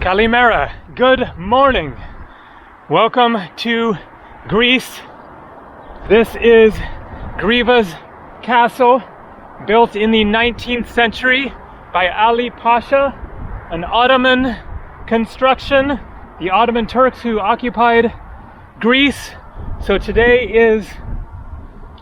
Kalimera, good morning. Welcome to Greece. This is Greva's castle, built in the 19th century by Ali Pasha, an Ottoman construction, the Ottoman Turks who occupied Greece. So today is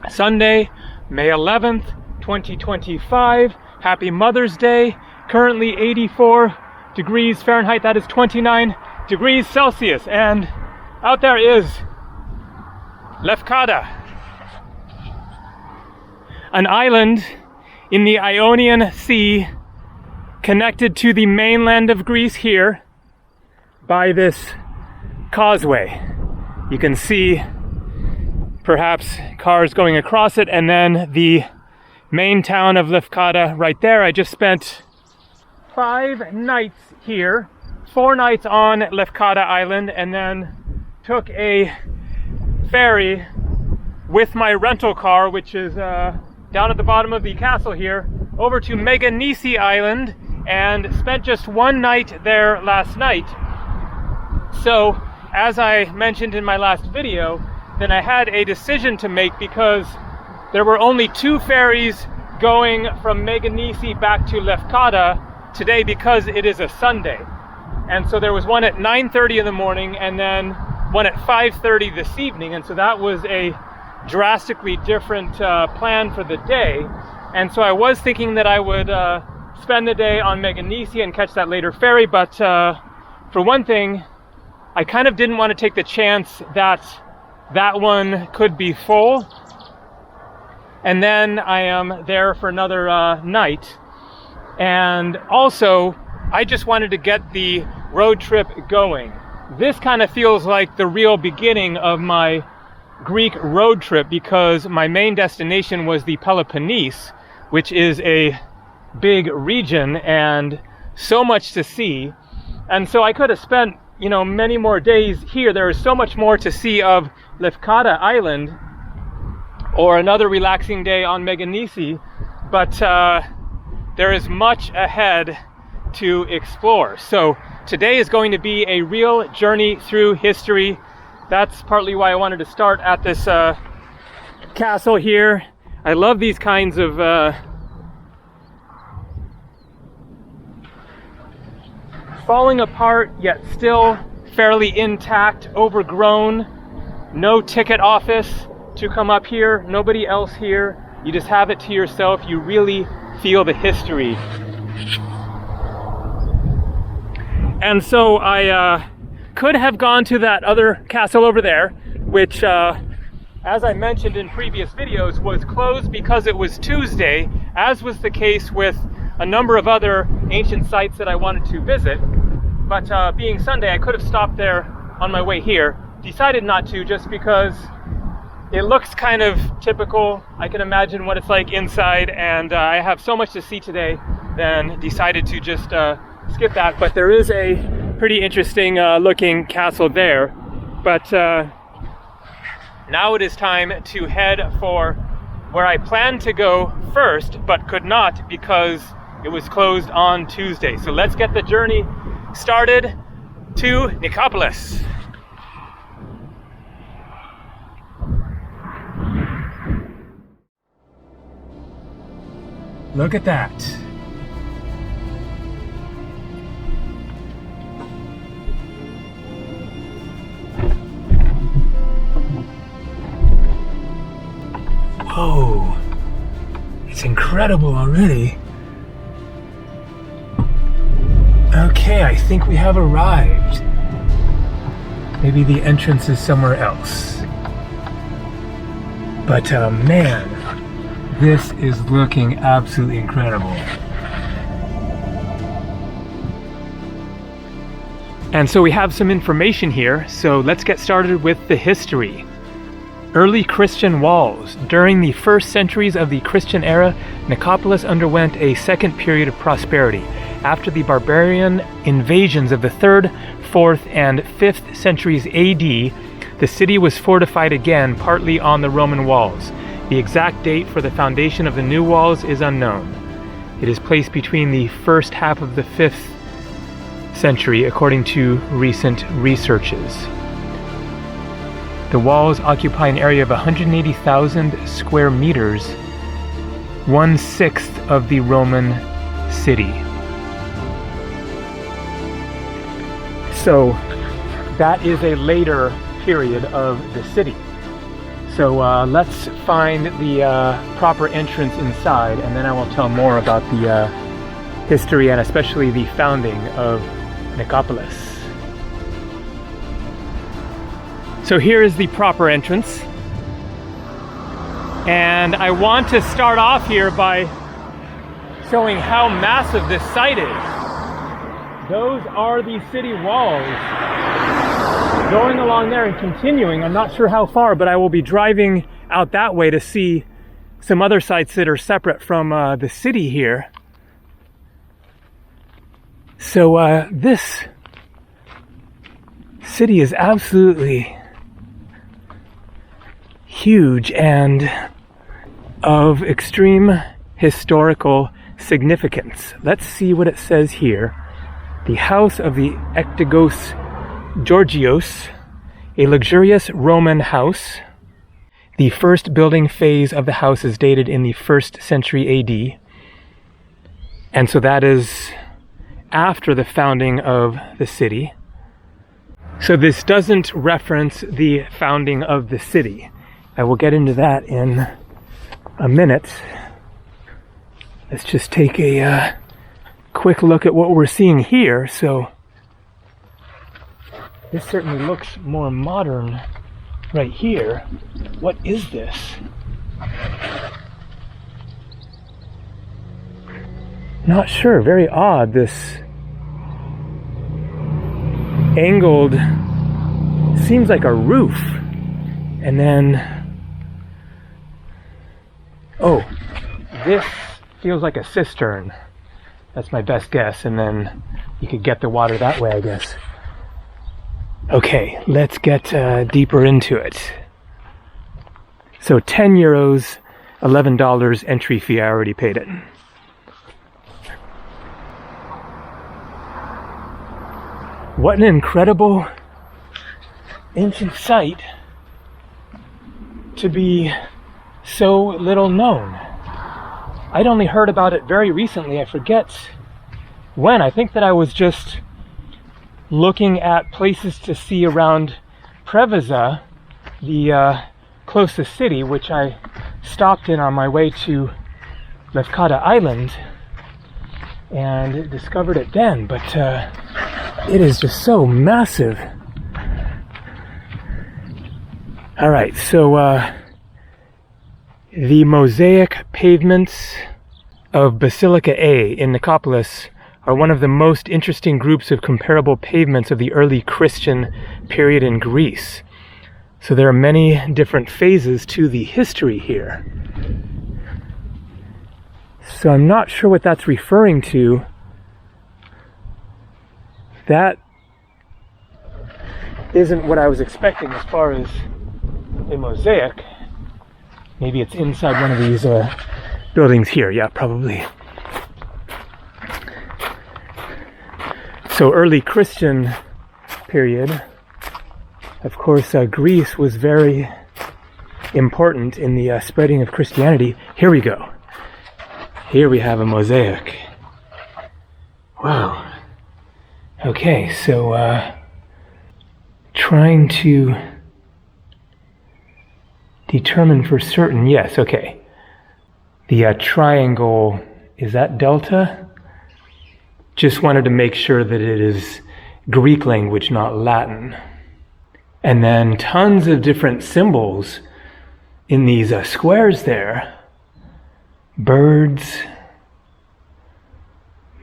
Sunday, May 11th, 2025. Happy Mother's Day. Currently 84 degrees Fahrenheit, that is 29 degrees Celsius. And out there is Lefkada, an island in the Ionian Sea connected to the mainland of Greece here by this causeway. You can see perhaps cars going across it, and then the main town of Lefkada right there. I just spent 5 nights here, 4 nights on Lefkada Island, and then took a ferry with my rental car, which is down at the bottom of the castle here, over to Meganisi Island, and spent just 1 night there last night. So, as I mentioned in my last video, then I had a decision to make because there were only 2 ferries going from Meganisi back to Lefkada today because it is a Sunday. And so there was one at 9:30 in the morning and then one at 5:30 this evening. And so that was a drastically different plan for the day. And so I was thinking that I would spend the day on Meganisi and catch that later ferry. But for one thing, I kind of didn't want to take the chance that that one could be full. And then I am there for another night. And also, I just wanted to get the road trip going. This kind of feels like the real beginning of my Greek road trip because my main destination was the Peloponnese, which is a big region and so much to see. And so I could have spent, many more days here. There is so much more to see of Lefkada Island, or another relaxing day on Meganisi, but there is much ahead to explore. So today is going to be a real journey through history. That's partly why I wanted to start at this castle here. I love these kinds of falling apart yet still fairly intact, overgrown, no ticket office to come up here, nobody else here. You just have it to yourself. You really feel the history. And so I could have gone to that other castle over there, which as I mentioned in previous videos was closed because it was Tuesday, as was the case with a number of other ancient sites that I wanted to visit. But being Sunday, I could have stopped there on my way here. Decided not to, just because it looks kind of typical. I can imagine what it's like inside, and I have so much to see today, then decided to just skip that. But there is a pretty interesting looking castle there. But now it is time to head for where I planned to go first, but could not because it was closed on Tuesday. So let's get the journey started to Nicopolis. Look at that. Whoa, it's incredible already. Okay, I think we have arrived. Maybe the entrance is somewhere else. But man, this is looking absolutely incredible. And so we have some information here, so let's get started with the history. Early Christian walls. During the first centuries of the Christian era, Nicopolis underwent a second period of prosperity. After the barbarian invasions of the 3rd, 4th, and 5th centuries AD, the city was fortified again, partly on the Roman walls. The exact date for the foundation of the new walls is unknown. It is placed between the first half of the 5th century, according to recent researches. The walls occupy an area of 180,000 square meters, 1/6 of the Roman city. So that is a later period of the city. So let's find the proper entrance inside, and then I will tell more about the history and especially the founding of Nicopolis. So here is the proper entrance. And I want to start off here by showing how massive this site is. Those are the city walls. Going along there and continuing, I'm not sure how far, but I will be driving out that way to see some other sites that are separate from the city here. So this city is absolutely huge and of extreme historical significance. Let's see what it says here. The house of the Ectigos Georgios, a luxurious Roman house. The first building phase of the house is dated in the 1st century AD. And so that is after the founding of the city. So this doesn't reference the founding of the city. I will get into that in a minute. Let's just take a quick look at what we're seeing here. So this certainly looks more modern right here. What is this? Not sure, very odd. This angled, seems like a roof. And then, oh, this feels like a cistern. That's my best guess. And then you could get the water that way, I guess. Okay, let's get deeper into it. So 10 euros, $11 entry fee. I already paid it. What an incredible ancient site to be so little known. I'd only heard about it very recently. I forget when. I think that I was just looking at places to see around Preveza, the closest city, which I stopped in on my way to Lefkada Island, and discovered it then. But it is just so massive. All right, so the mosaic pavements of Basilica A in Nicopolis are one of the most interesting groups of comparable pavements of the early Christian period in Greece. So there are many different phases to the history here. So I'm not sure what that's referring to. That isn't what I was expecting as far as a mosaic. Maybe it's inside one of these buildings here. Yeah, probably. So early Christian period, of course, Greece was very important in the spreading of Christianity. Here we go. Here we have a mosaic. Wow. Okay, so trying to determine for certain. Yes, okay. The triangle, is that delta? Just wanted to make sure that it is Greek language, not Latin. And then tons of different symbols in these squares there. Birds,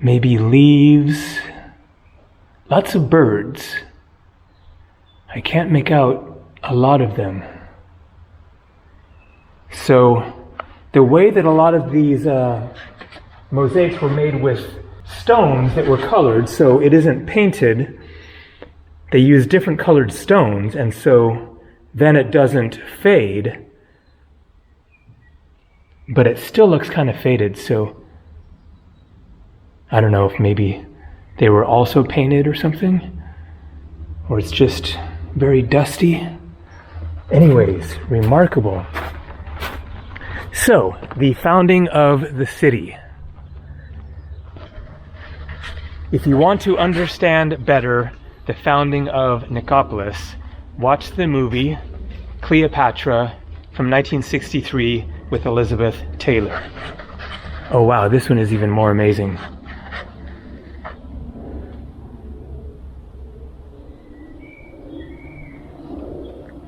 maybe leaves, lots of birds. I can't make out a lot of them. So the way that a lot of these mosaics were made with stones that were colored, so it isn't painted, they use different colored stones, and so then it doesn't fade, but it still looks kind of faded. So I don't know if maybe they were also painted or something, or it's just very dusty. Anyways, remarkable. So, the founding of the city. If you want to understand better the founding of Nicopolis, watch the movie Cleopatra from 1963 with Elizabeth Taylor. Oh wow, this one is even more amazing.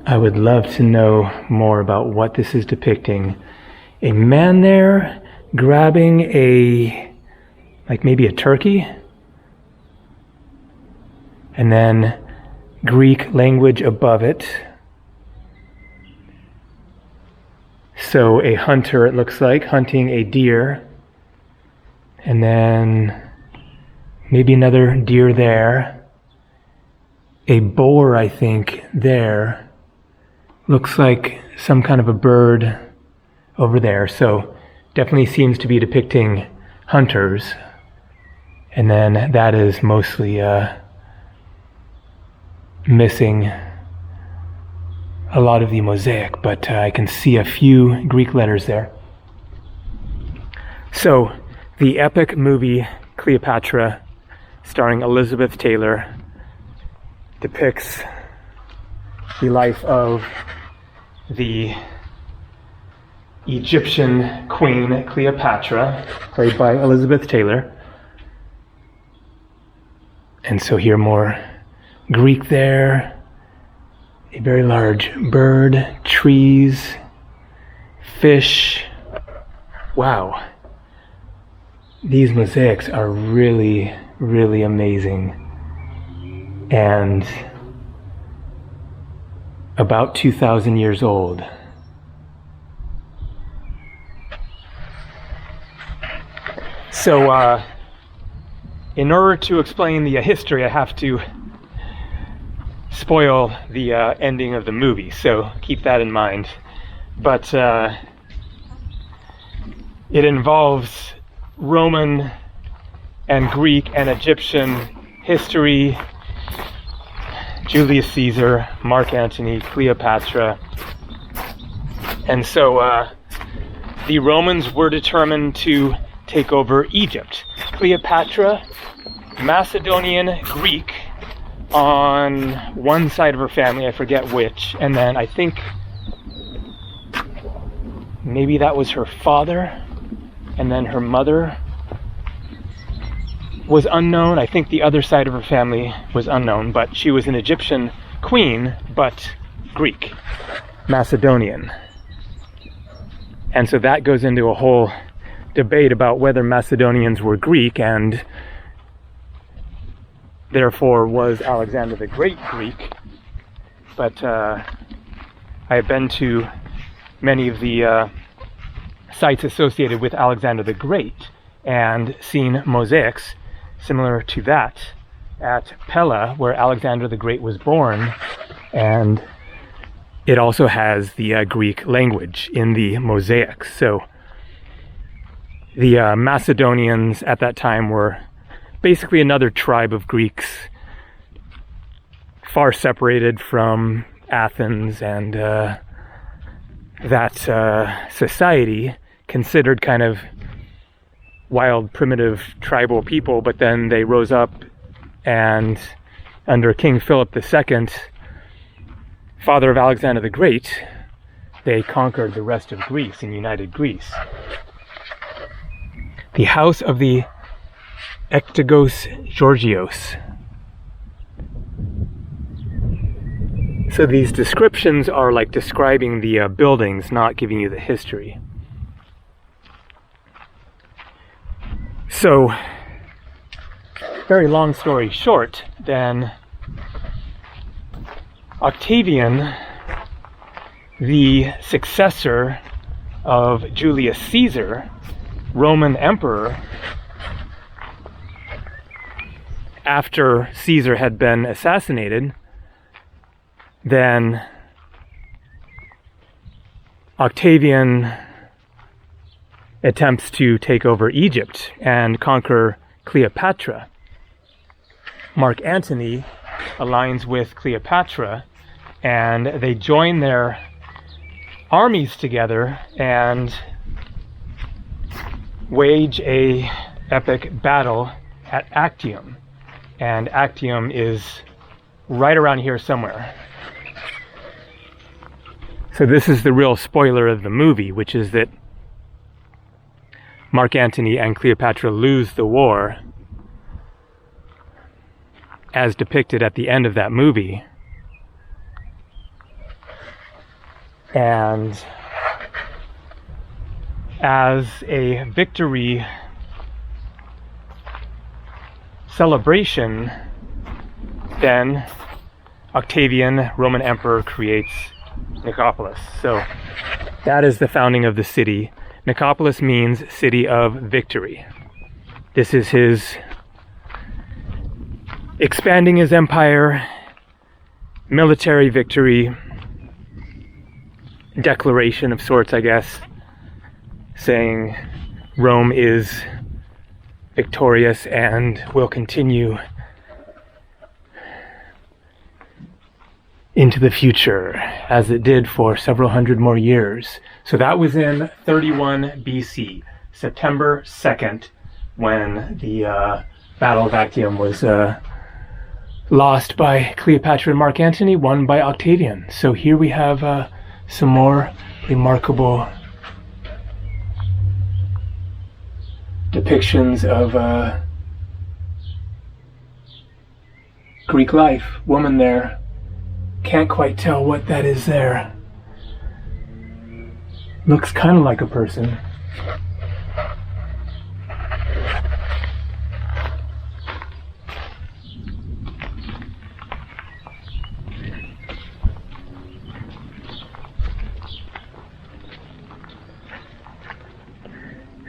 I would love to know more about what this is depicting. A man there grabbing like maybe a turkey, and then Greek language above it. So a hunter, it looks like, hunting a deer, and then maybe another deer there. A boar, I think, there. Looks like some kind of a bird over there, so definitely seems to be depicting hunters. And then that is mostly missing a lot of the mosaic, but I can see a few Greek letters there. So, the epic movie Cleopatra, starring Elizabeth Taylor, depicts the life of the Egyptian queen Cleopatra, played by Elizabeth Taylor. And so here more Greek there, a very large bird, trees, fish. Wow. These mosaics are really, really amazing. And about 2,000 years old. So, in order to explain the history, I have to spoil the ending of the movie, so keep that in mind. But it involves Roman and Greek and Egyptian history, Julius Caesar, Mark Antony, Cleopatra. And so the Romans were determined to take over Egypt. Cleopatra, Macedonian Greek on one side of her family, I forget which, and then I think maybe that was her father, and then her mother was unknown. I think the other side of her family was unknown, but she was an Egyptian queen, but Greek, Macedonian. And so that goes into a whole debate about whether Macedonians were Greek, and therefore was Alexander the Great Greek. But I have been to many of the sites associated with Alexander the Great and seen mosaics similar to that at Pella, where Alexander the Great was born, and it also has the Greek language in the mosaics. So the Macedonians at that time were basically another tribe of Greeks, far separated from Athens and that society, considered kind of wild, primitive, tribal people, but then they rose up and under King Philip II, father of Alexander the Great, they conquered the rest of Greece and united Greece. The house of the Ectogos Georgios. So these descriptions are like describing the buildings, not giving you the history. So, very long story short, then Octavian, the successor of Julius Caesar, Roman emperor, after Caesar had been assassinated, then Octavian attempts to take over Egypt and conquer Cleopatra. Mark Antony aligns with Cleopatra, and they join their armies together and wage a epic battle at Actium. And Actium is right around here somewhere. So this is the real spoiler of the movie, which is that Mark Antony and Cleopatra lose the war, as depicted at the end of that movie. And as a victory celebration, then Octavian, Roman Emperor, creates Nicopolis. So that is the founding of the city. Nicopolis means city of victory. This is his expanding his empire, military victory, declaration of sorts, I guess, saying Rome is victorious and will continue into the future, as it did for several hundred more years. So that was in 31 BC, September 2nd, when the Battle of Actium was lost by Cleopatra and Mark Antony, won by Octavian. So here we have some more remarkable depictions of Greek life. Woman there. Can't quite tell what that is there. Looks kind of like a person.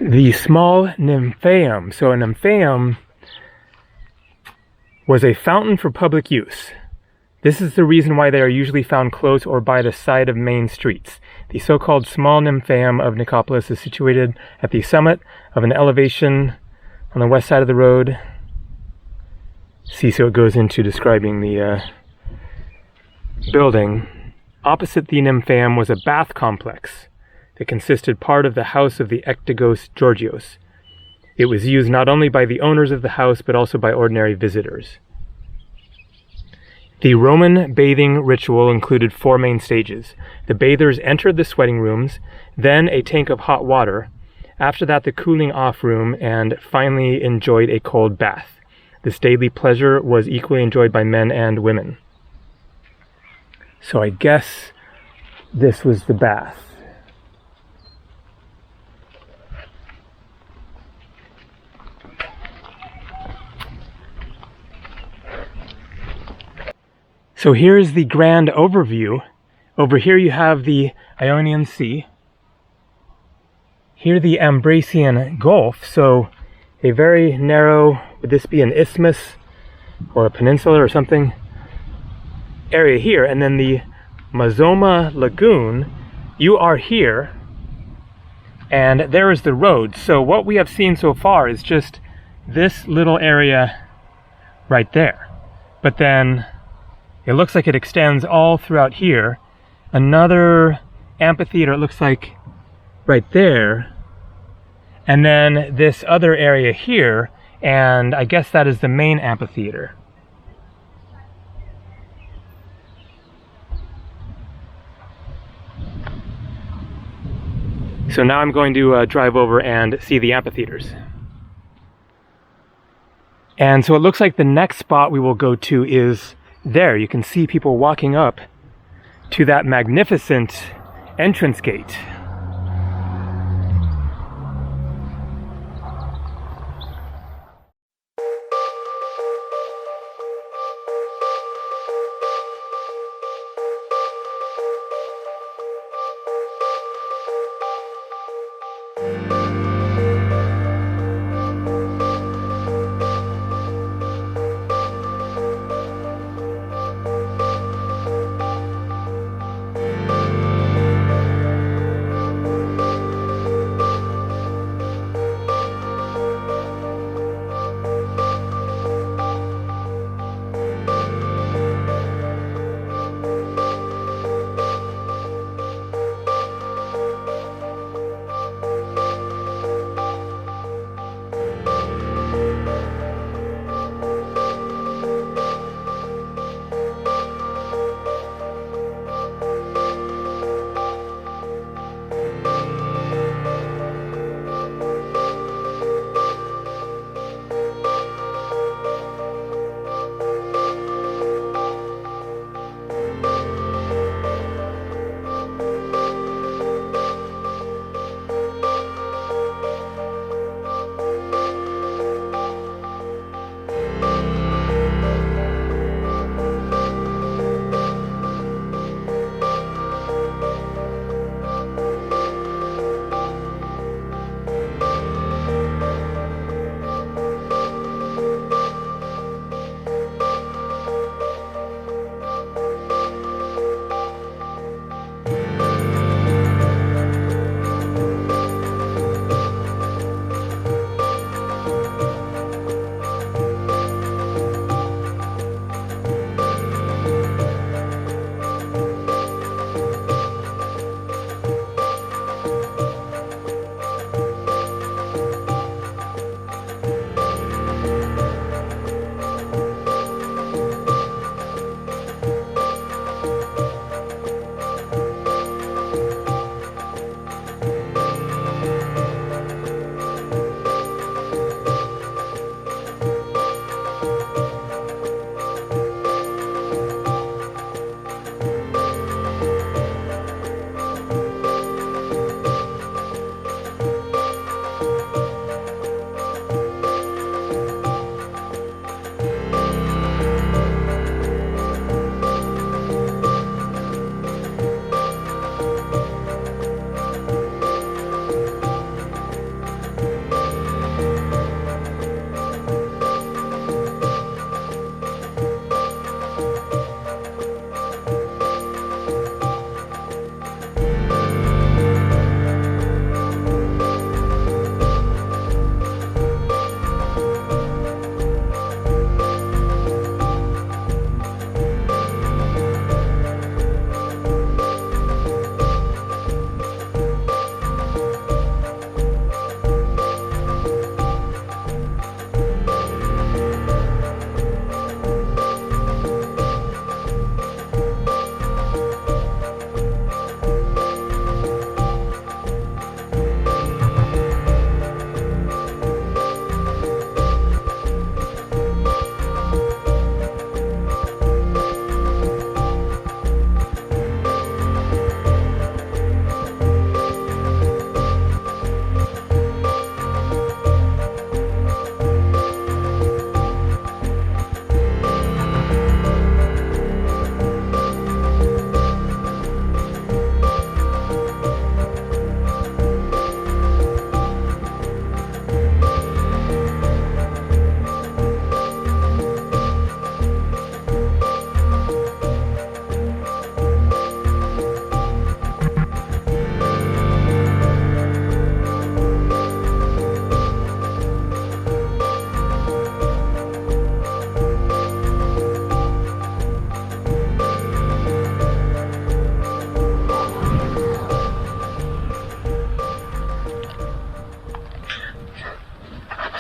The small nymphaeum. So a nymphaeum was a fountain for public use. This is the reason why they are usually found close or by the side of main streets. The so-called small nymphaeum of Nicopolis is situated at the summit of an elevation on the west side of the road. See, so it goes into describing the building. Opposite the nymphaeum was a bath complex that consisted part of the house of the Ectigos Georgios. It was used not only by the owners of the house, but also by ordinary visitors. The Roman bathing ritual included 4 main stages. The bathers entered the sweating rooms, then a tank of hot water, after that the cooling off room, and finally enjoyed a cold bath. This daily pleasure was equally enjoyed by men and women. So I guess this was the bath. So here's the grand overview. Over here you have the Ionian Sea. Here the Ambracian Gulf. So a very narrow, would this be an isthmus or a peninsula or something, area here. And then the Mazoma Lagoon. You are here, and there is the road. So what we have seen so far is just this little area right there. But then it looks like it extends all throughout here. Another amphitheater, it looks like, right there. And then this other area here, and I guess that is the main amphitheater. So now I'm going to drive over and see the amphitheaters. And so it looks like the next spot we will go to is there. You can see people walking up to that magnificent entrance gate.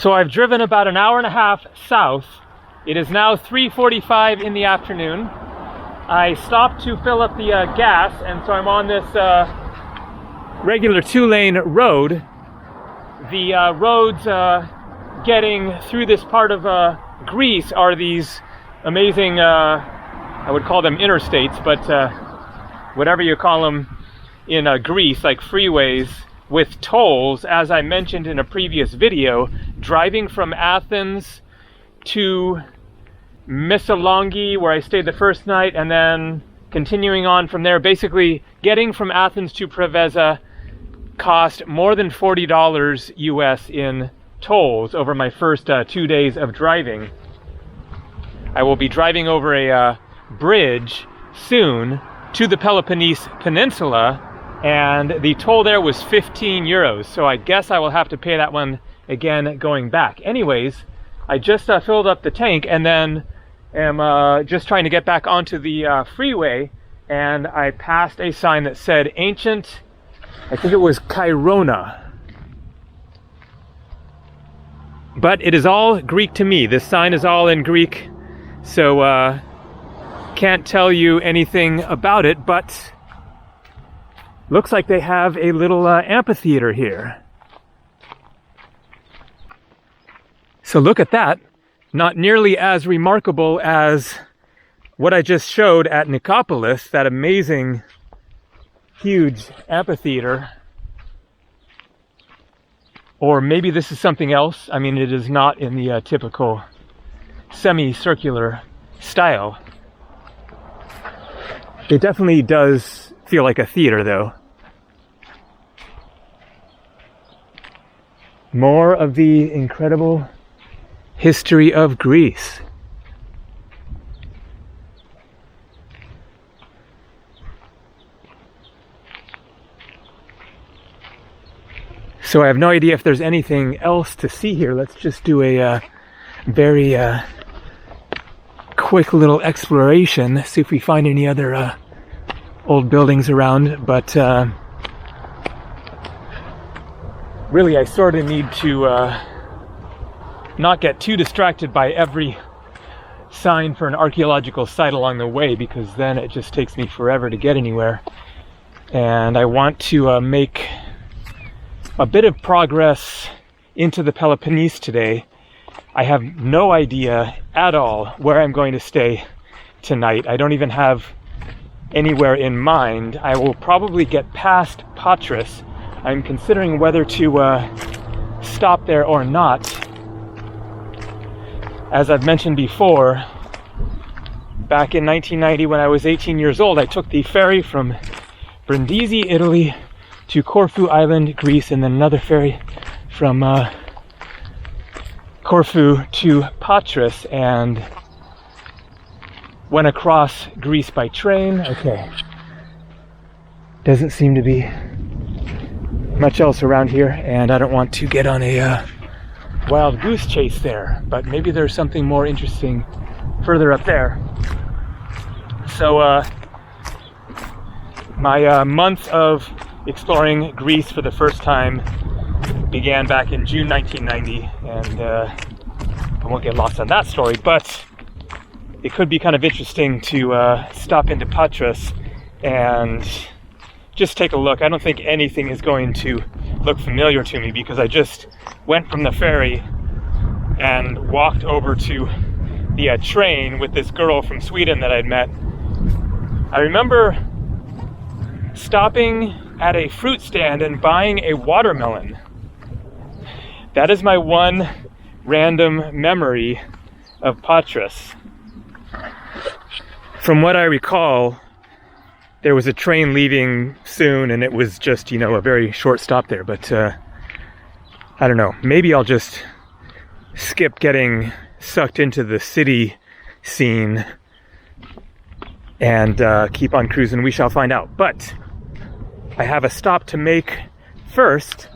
So I've driven about an hour and a half south. It is now 3:45 in the afternoon. I stopped to fill up the gas, and so I'm on this regular 2-lane road. The roads getting through this part of Greece are these amazing, I would call them interstates, but whatever you call them in Greece, like freeways with tolls. As I mentioned in a previous video, driving from Athens to Missolonghi, where I stayed the first night, and then continuing on from there, basically getting from Athens to Preveza cost more than $40 US in tolls over my first 2 days of driving. I will be driving over a bridge soon to the Peloponnese Peninsula, and the toll there was 15 euros, so I guess I will have to pay that one again going back. Anyways, I just filled up the tank and then am just trying to get back onto the freeway, and I passed a sign that said ancient, I think it was Kyrona. But it is all Greek to me. This sign is all in Greek, so can't tell you anything about it, but looks like they have a little amphitheater here. So look at that. Not nearly as remarkable as what I just showed at Nicopolis, that amazing, huge amphitheater. Or maybe this is something else. I mean, it is not in the typical semicircular style. It definitely does feel like a theater, though. More of the incredible history of Greece. So I have no idea if there's anything else to see here. Let's just do a very quick little exploration, see if we find any other old buildings around. But really, I sort of need to not get too distracted by every sign for an archaeological site along the way, because then it just takes me forever to get anywhere. And I want to make a bit of progress into the Peloponnese today. I have no idea at all where I'm going to stay tonight. I don't even have anywhere in mind. I will probably get past Patras. I'm considering whether to stop there or not. As I've mentioned before, back in 1990 when I was 18 years old, I took the ferry from Brindisi, Italy to Corfu Island, Greece, and then another ferry from Corfu to Patras, and went across Greece by train. Okay. Doesn't seem to be much else around here, and I don't want to get on a wild goose chase there, but maybe there's something more interesting further up there. So my month of exploring Greece for the first time began back in June 1990, and I won't get lost on that story, but it could be kind of interesting to stop into Patras and just take a look. I don't think anything is going to look familiar to me because I just went from the ferry and walked over to the train with this girl from Sweden that I'd met. I remember stopping at a fruit stand and buying a watermelon. That is my one random memory of Patras. From what I recall, there was a train leaving soon, and it was just, you know, a very short stop there. But I don't know, maybe I'll just skip getting sucked into the city scene and keep on cruising. We shall find out. But I have a stop to make first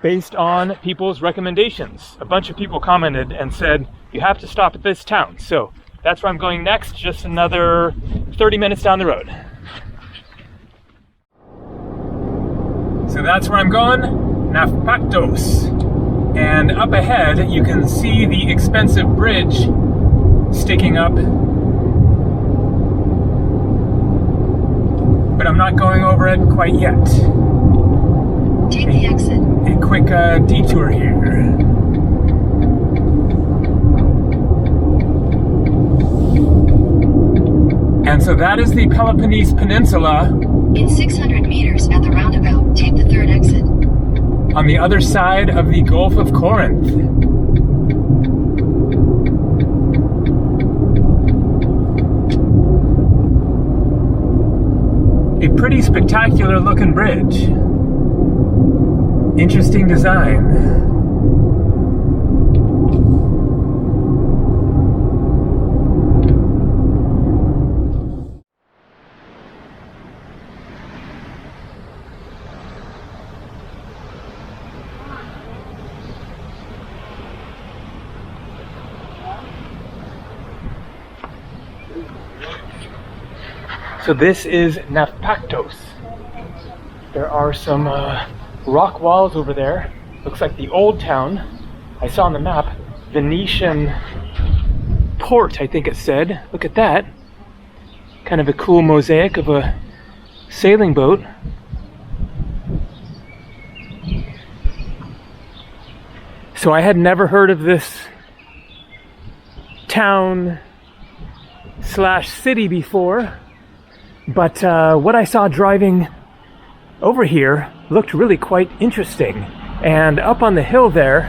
based on people's recommendations. A bunch of people commented and said, you have to stop at this town. So that's where I'm going next, just another 30 minutes down the road. So that's where I'm going, Naupaktos. And up ahead, you can see the expensive bridge sticking up. But I'm not going over it quite yet. Take the exit. A quick detour here. And so that is the Peloponnese Peninsula. In 600 meters at the roundabout, take the third exit. On the other side of the Gulf of Corinth. A pretty spectacular looking bridge. Interesting design. So this is Naupactos. There are some rock walls over there. Looks like the old town. I saw on the map, Venetian port, I think it said. Look at that. Kind of a cool mosaic of a sailing boat. So I had never heard of this town slash city before. But what I saw driving over here looked really quite interesting. And up on the hill there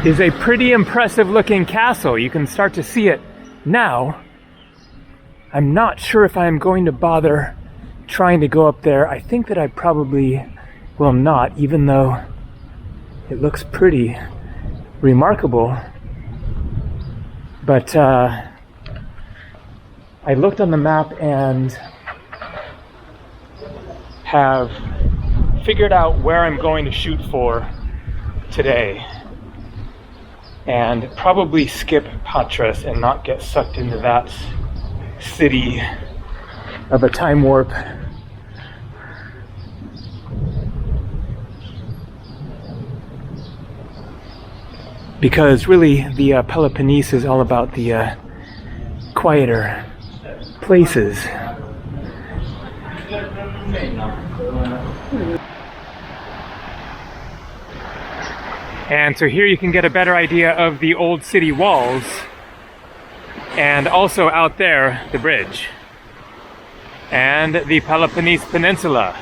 is a pretty impressive looking castle. You can start to see it now. I'm not sure if I'm going to bother trying to go up there. I think that I probably will not, even though it looks pretty remarkable. But I looked on the map and have figured out where I'm going to shoot for today. And probably skip Patras and not get sucked into that city of a time warp. Because really the Peloponnese is all about the quieter places. And so here you can get a better idea of the old city walls, and also out there the bridge and the Peloponnese Peninsula.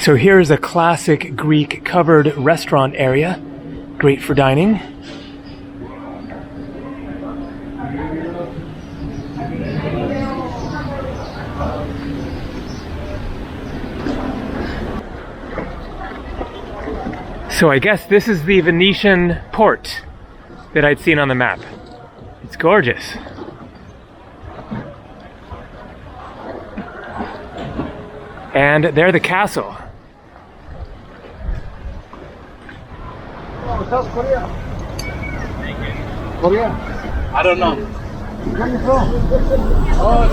So here's a classic Greek covered restaurant area, great for dining. So I guess this is the Venetian port that I'd seen on the map. It's gorgeous. And there the castle. South Korea. Korea? I don't know. Where are you from? Oh,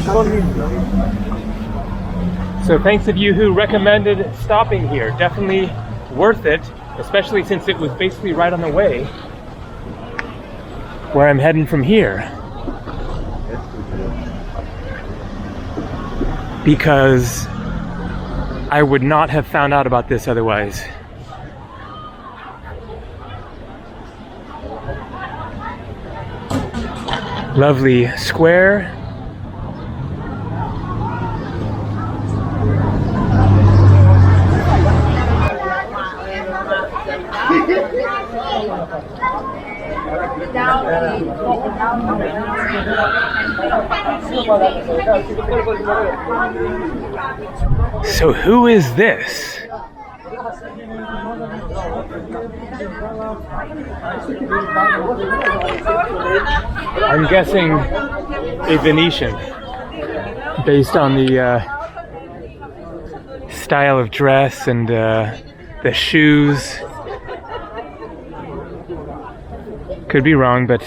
Philippines. So thanks to you who recommended stopping here. Definitely worth it, especially since it was basically right on the way where I'm heading from here. Because I would not have found out about this otherwise. Lovely square. So who is this? I'm guessing a Venetian, based on the style of dress and the shoes. Could be wrong, but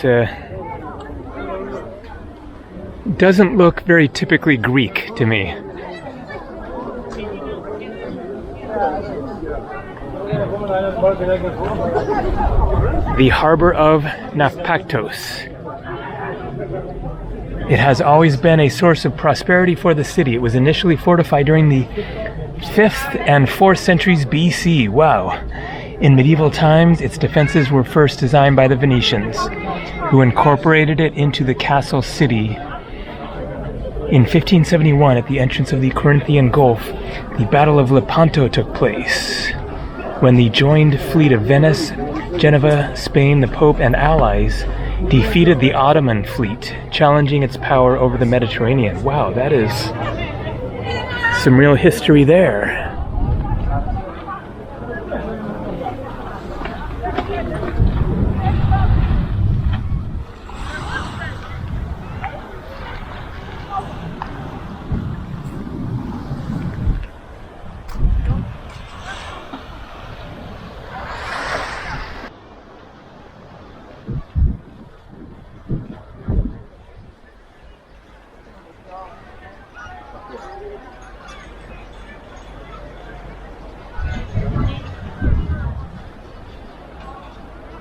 doesn't look very typically Greek to me. The harbor of Naupactos. It has always been a source of prosperity for the city. It was initially fortified during the 5th and 4th centuries BC. Wow. In medieval times, its defenses were first designed by the Venetians, who incorporated it into the castle city. In 1571, at the entrance of the Corinthian Gulf, the Battle of Lepanto took place, when the joined fleet of Venice, Geneva, Spain, the Pope, and allies defeated the Ottoman fleet, challenging its power over the Mediterranean. Wow, that is some real history there.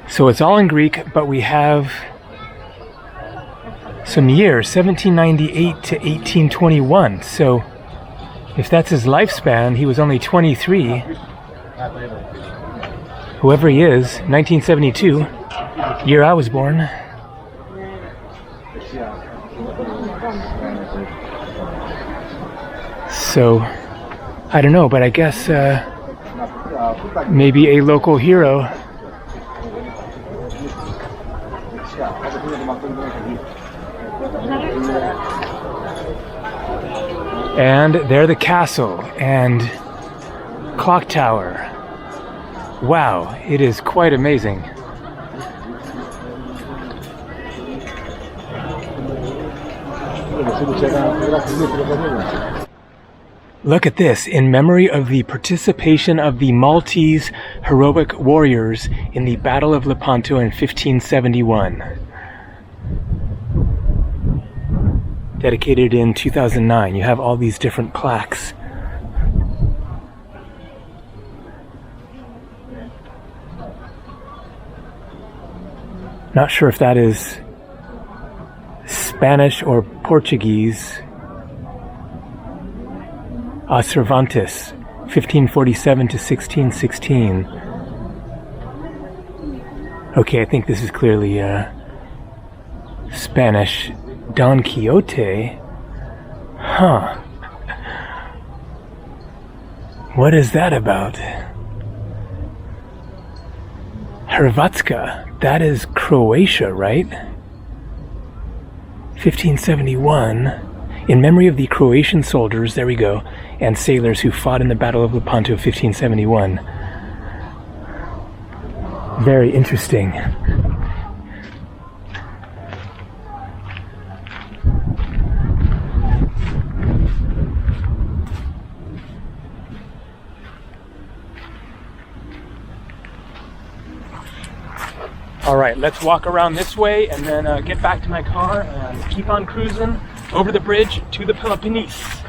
So it's all in Greek, but we have some years, 1798 to 1821. So if that's his lifespan, he was only 23. Whoever he is, 1972, year I was born. So, I don't know, but I guess maybe a local hero. And there the castle and clock tower. Wow, it is quite amazing. Look at this, in memory of the participation of the Maltese heroic warriors in the Battle of Lepanto in 1571. Dedicated in 2009. You have all these different plaques. Not sure if that is Spanish or Portuguese. Cervantes, 1547 to 1616. Okay, I think this is clearly Spanish. Don Quixote? Huh. What is that about? Hrvatska, that is Croatia, right? 1571. In memory of the Croatian soldiers, there we go, and sailors who fought in the Battle of Lepanto 1571. Very interesting. All right, let's walk around this way and then get back to my car and keep on cruising over the bridge to the Peloponnese.